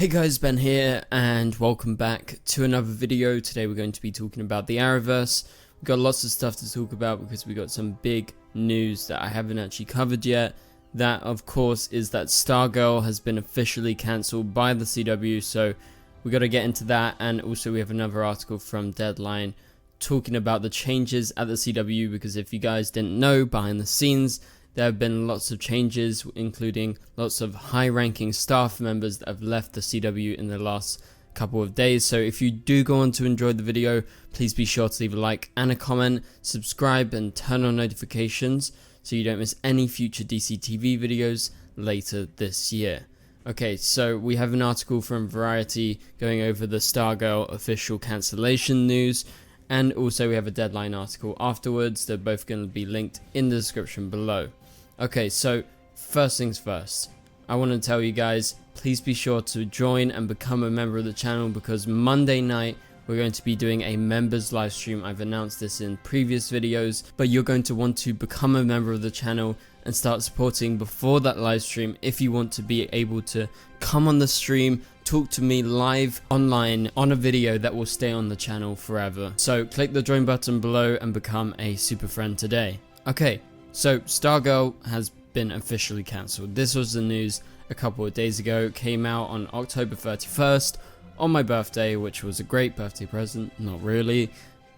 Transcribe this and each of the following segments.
Hey guys, Ben here and welcome back to another video. Today we're going to be talking about the Arrowverse. We've got lots of stuff to talk about because we got some big news that I haven't actually covered yet. That of course is that Stargirl has been officially cancelled by the CW, so we got to get into that. And also we have another article from Deadline talking about the changes at the CW, because if you guys didn't know, behind the scenes there have been lots of changes, including lots of high-ranking staff members that have left the CW in the last couple of days. So if you do go on to enjoy the video, please be sure to leave a like and a comment, subscribe and turn on notifications so you don't miss any future DCTV videos later this year. Okay, so we have an article from Variety going over the Stargirl official cancellation news, and also we have a Deadline article afterwards. They're both going to be linked in the description below. Okay, so first things first, I want to tell you guys, please be sure to join and become a member of the channel, because Monday night we're going to be doing a members live stream. I've announced this in previous videos, but you're going to want to become a member of the channel and start supporting before that live stream if you want to be able to come on the stream, talk to me live online on a video that will stay on the channel forever. So click the join button below and become a super friend today. Okay, so Stargirl has been officially cancelled. This was the news a couple of days ago. It came out on October 31st on my birthday, which was a great birthday present. Not really,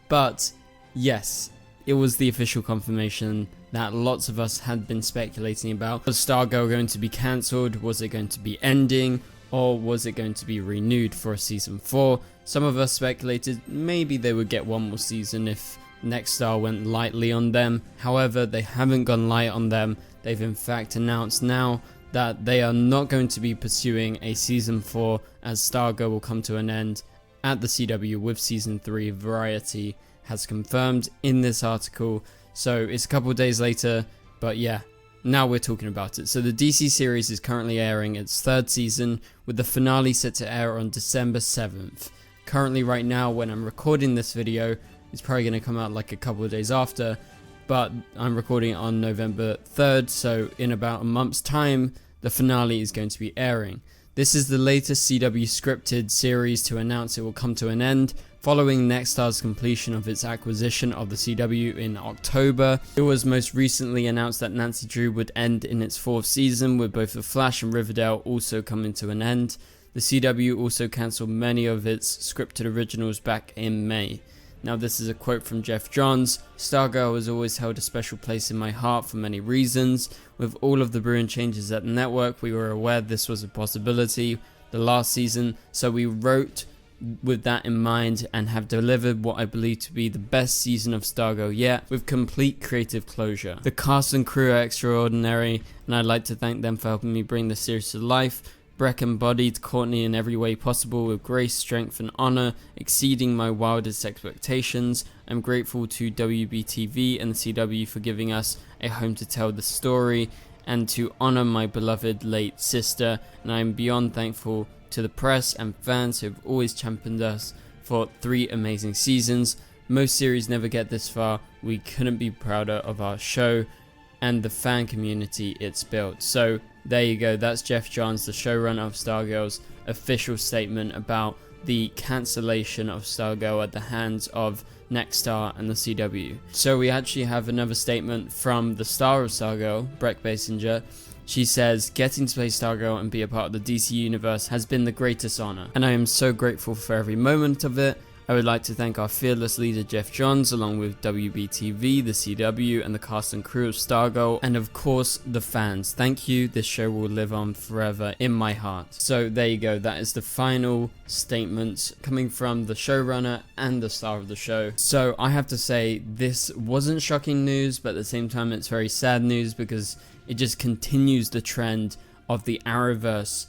but yes, it was the official confirmation that lots of us had been speculating about. Was Stargirl going to be cancelled? Was it going to be ending? Or was it going to be renewed for a season 4? Some of us speculated maybe they would get one more season if Nexstar went lightly on them. However, they haven't gone light on them. They've in fact announced now that they are not going to be pursuing a season 4, as Stargirl will come to an end at the CW with season 3. Variety has confirmed in this article. So it's a couple of days later, but yeah, now we're talking about it. So the DC series is currently airing its 3rd season, with the finale set to air on December 7th. Currently right now, when I'm recording this video, it's probably going to come out like a couple of days after, but I'm recording it on November 3rd, so in about a month's time, the finale is going to be airing. This is the latest CW scripted series to announce it will come to an end, following Nexstar's completion of its acquisition of the CW in October. It was most recently announced that Nancy Drew would end in its 4th season, with both The Flash and Riverdale also coming to an end. The CW also cancelled many of its scripted originals back in May. Now this is a quote from Jeff Johns. "Stargirl has always held a special place in my heart for many reasons. With all of the brewing changes at the network, we were aware this was a possibility the last season, so we wrote with that in mind and have delivered what I believe to be the best season of Stargirl yet, with complete creative closure. The cast and crew are extraordinary, and I'd like to thank them for helping me bring the series to life. Breck embodied Courtney in every way possible, with grace, strength and honor, exceeding my wildest expectations. I'm grateful to WBTV and the CW for giving us a home to tell the story and to honor my beloved late sister, and I am beyond thankful to the press and fans who have always championed us for 3 amazing seasons. Most series never get this far. We couldn't be prouder of our show and the fan community it's built." So there you go, that's Jeff Johns, the showrunner of Stargirl's official statement about the cancellation of Stargirl at the hands of Nexstar and the CW. So we actually have another statement from the star of Stargirl, Breck Basinger. She says, "Getting to play Stargirl and be a part of the DC universe has been the greatest honor, and I am so grateful for every moment of it. I would like to thank our fearless leader Jeff Johns, along with WBTV, the CW, and the cast and crew of Stargirl, and of course the fans. Thank you, this show will live on forever in my heart." So there you go, that is the final statements coming from the showrunner and the star of the show. So I have to say, this wasn't shocking news, but at the same time it's very sad news, because it just continues the trend of the Arrowverse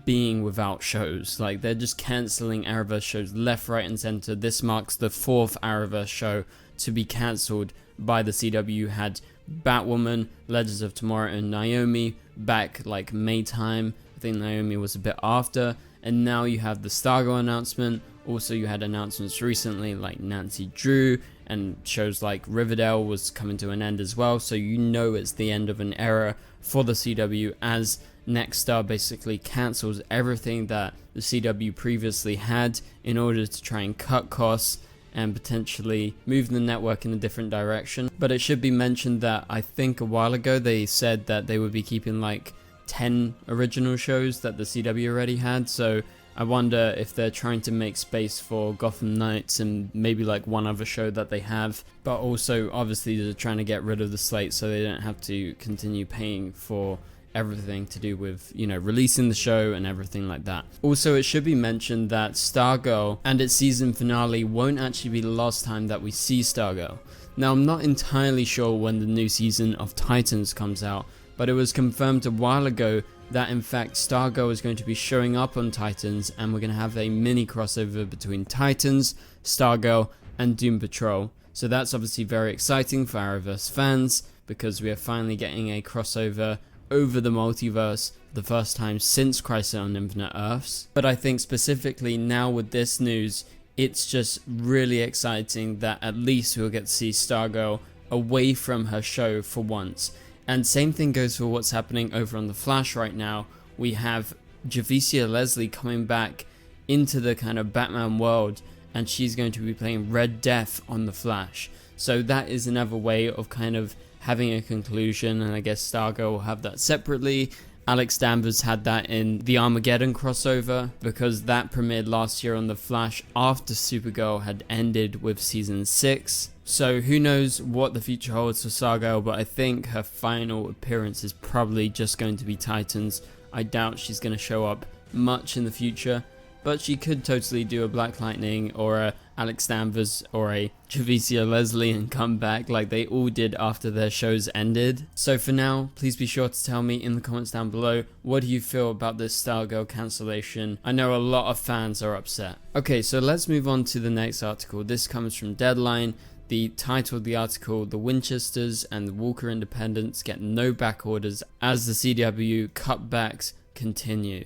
being without shows. Like, they're just cancelling Arrowverse shows left, right and center. This marks the 4th Arrowverse show to be cancelled by the CW. You had Batwoman, Legends of Tomorrow and Naomi back like May time. I think Naomi was a bit after. And now you have the Stargirl announcement. Also you had announcements recently like Nancy Drew, and shows like Riverdale was coming to an end as well. So you know it's the end of an era for the CW, as Nexstar basically cancels everything that the CW previously had in order to try and cut costs and potentially move the network in a different direction. But it should be mentioned that I think a while ago they said that they would be keeping like 10 original shows that the CW already had, so I wonder if they're trying to make space for Gotham Knights and maybe like one other show that they have, but also obviously they're trying to get rid of the slate so they don't have to continue paying for everything to do with, you know, releasing the show and everything like that. Also, it should be mentioned that Stargirl and its season finale won't actually be the last time that we see Stargirl. Now, I'm not entirely sure when the new season of Titans comes out, but it was confirmed a while ago that in fact Stargirl is going to be showing up on Titans, and we're going to have a mini crossover between Titans, Stargirl, and Doom Patrol. So that's obviously very exciting for Arrowverse fans, because we are finally getting a crossover over the multiverse for the first time since Crisis on Infinite Earths. But I think specifically now with this news, it's just really exciting that at least we'll get to see Stargirl away from her show for once. And same thing goes for what's happening over on The Flash right now. We have Javicia Leslie coming back into the kind of Batman world, and she's going to be playing Red Death on The Flash. So that is another way of kind of having a conclusion, and I guess Stargirl will have that separately. Alex Danvers had that in the Armageddon crossover, because that premiered last year on The Flash after Supergirl had ended with season 6. So who knows what the future holds for Stargirl, but I think her final appearance is probably just going to be Titans. I doubt she's going to show up much in the future, but she could totally do a Black Lightning or a Alex Danvers or a Javicia Leslie and come back like they all did after their shows ended. So for now, please be sure to tell me in the comments down below, what do you feel about this Stargirl cancellation? I know a lot of fans are upset. Okay, so let's move on to the next article. This comes from Deadline. The title of the article, "The Winchesters and the Walker Independents get no back orders as the CW cutbacks continue.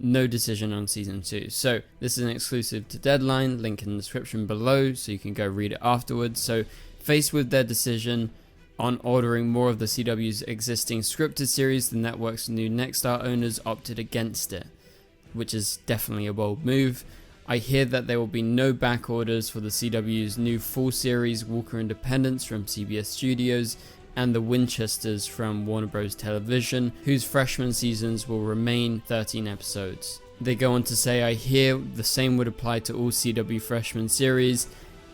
No decision on season 2." So this is an exclusive to Deadline, link in the description below so you can go read it afterwards. So faced with their decision on ordering more of the CW's existing scripted series, the network's new Nexstar owners opted against it, which is definitely a bold move. I hear that there will be no back orders for the CW's new full series Walker Independents from CBS Studios and the Winchesters from Warner Bros. Television, whose freshman seasons will remain 13 episodes. They go on to say, "I hear the same would apply to all CW freshman series,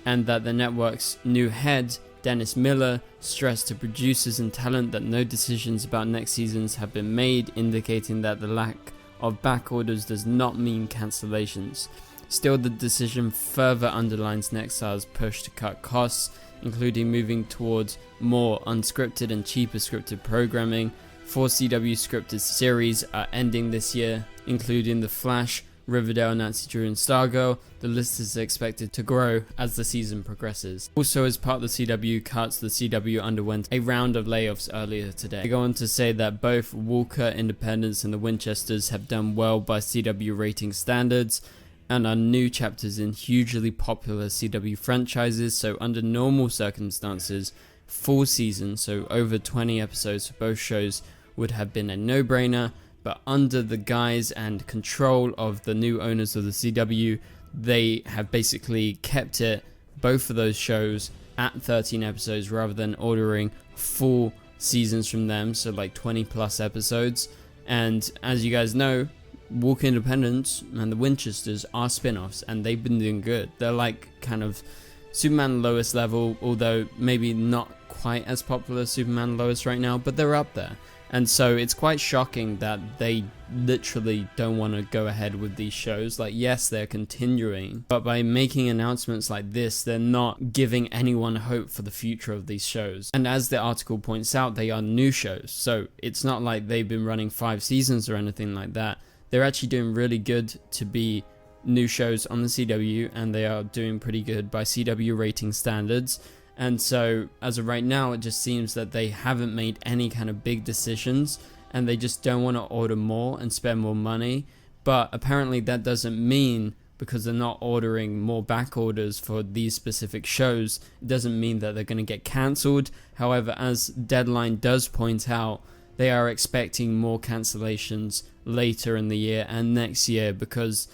and that the network's new head, Dennis Miller, stressed to producers and talent that no decisions about next seasons have been made, indicating that the lack of back orders does not mean cancellations. Still, the decision further underlines Nexstar's push to cut costs, including moving towards more unscripted and cheaper scripted programming. 4 CW scripted series are ending this year, including The Flash, Riverdale, Nancy Drew, and Stargirl. The list is expected to grow as the season progresses." Also, as part of the CW cuts, the CW underwent a round of layoffs earlier today. They go on to say that both Walker Independents and the Winchesters have done well by CW rating standards and are new chapters in hugely popular CW franchises. So under normal circumstances, full season, so over 20 episodes for both shows, would have been a no-brainer, but under the guise and control of the new owners of the CW, they have basically kept it, both of those shows, at 13 episodes rather than ordering full seasons from them, so like 20 plus episodes. And as you guys know, Walker Independents and the Winchesters are spin-offs, and they've been doing good. They're like kind of Superman and Lois level, although maybe not quite as popular as Superman and Lois right now, but they're up there. And so it's quite shocking that they literally don't want to go ahead with these shows. Like, yes, they're continuing, but by making announcements like this, they're not giving anyone hope for the future of these shows. And as the article points out, they are new shows, so it's not like they've been running 5 seasons or anything like that. They're actually doing really good to be new shows on the CW, and they are doing pretty good by CW rating standards. And so as of right now, it just seems that they haven't made any kind of big decisions, and they just don't want to order more and spend more money. But apparently that doesn't mean, because they're not ordering more back orders for these specific shows, it doesn't mean that they're going to get cancelled. However, as Deadline does point out, they are expecting more cancellations later in the year and next year, because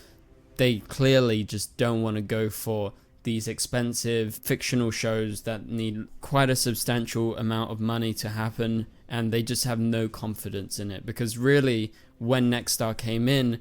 they clearly just don't want to go for these expensive fictional shows that need quite a substantial amount of money to happen, and they just have no confidence in it. Because really, when Nexstar came in,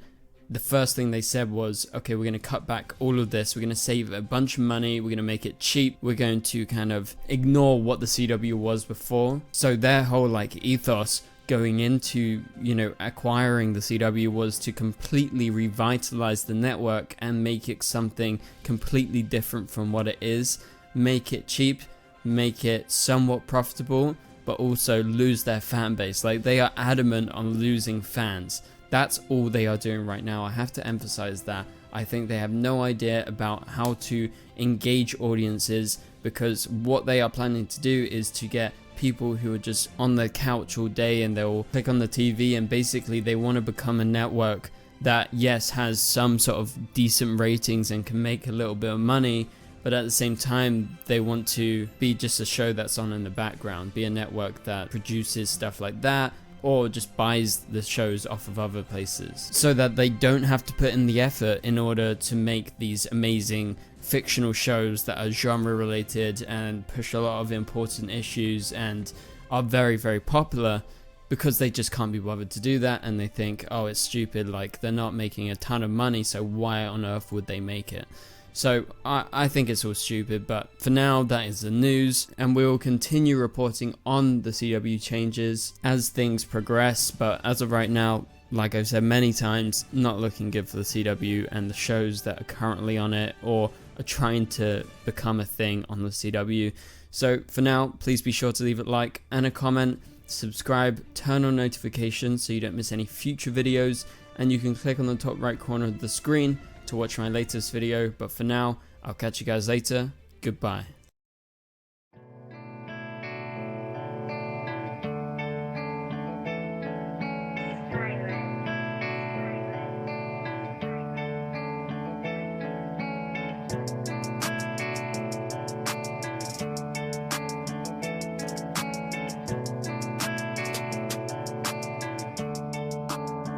the first thing they said was, okay, we're going to cut back all of this, we're going to save a bunch of money, we're going to make it cheap, we're going to kind of ignore what the CW was before. So their whole like ethos going into, you know, acquiring the CW was to completely revitalize the network and make it something completely different from what it is, make it cheap, make it somewhat profitable, but also lose their fan base. Like, they are adamant on losing fans. That's all they are doing right now. I have to emphasize that. I think they have no idea about how to engage audiences, because what they are planning to do is to get people who are just on their couch all day and they'll click on the TV, and basically they want to become a network that, yes, has some sort of decent ratings and can make a little bit of money, but at the same time they want to be just a show that's on in the background, be a network that produces stuff like that, or just buys the shows off of other places, so that they don't have to put in the effort in order to make these amazing fictional shows that are genre related and push a lot of important issues and are very, very popular, because they just can't be bothered to do that. And they think, oh, it's stupid, like they're not making a ton of money, so why on earth would they make it? So I think it's all stupid, but for now that is the news, and we will continue reporting on the CW changes as things progress. But as of right now, like I've said many times, not looking good for the CW and the shows that are currently on it or are trying to become a thing on the CW. So for now, please be sure to leave a like and a comment, subscribe, turn on notifications so you don't miss any future videos, and you can click on the top right corner of the screen to watch my latest video. But for now, I'll catch you guys later. Goodbye.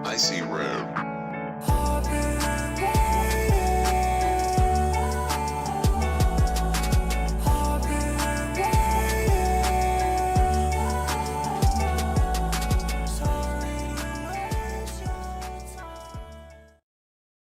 I see red.